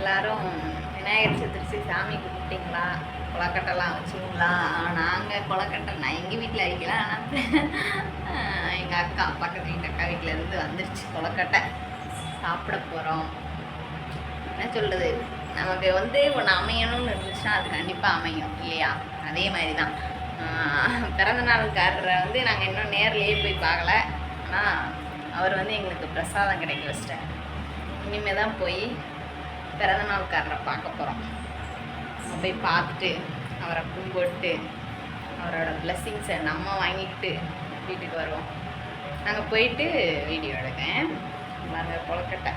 எல்லோரும் விநாயகர் சதுர்த்தி சாமி கும்பிட்டிங்களா, கொலக்கட்டைலாம் வச்சுங்களா? நாங்கள் கொலக்கட்டை நான் எங்கள் வீட்டில் வைக்கல, ஆனால் எங்கள் அக்கா பக்கத்து வீட்டு அக்கா வீட்டிலேருந்து வந்துருச்சு கொலக்கட்டை. சாப்பிட போகிறோம். என்ன சொல்கிறது, நமக்கு ஒன்று அமையணும்னு இருந்துச்சுன்னா அது கண்டிப்பாக அமையும் இல்லையா? அதே மாதிரி தான் பிறந்தநாளுக்காரரை நாங்கள் இன்னும் நேர்லேயே போய் பார்க்கல. ஆனால் அவர் எங்களுக்கு பிரசாதம் கிடைக்க வச்சிட்டார். இனிமேல் தான் போய் பிறந்தநாளுக்காரரை பார்க்க போகிறோம். போய் பார்த்துட்டு அவரை கும்பிட்டு அவரோட பிளெஸ்ஸிங்ஸை நம்ம வாங்கிக்கிட்டு வீட்டுக்கு வருவோம். நாங்கள் போயிட்டு வீடியோ எடுக்கேன். கொலக்கட்டை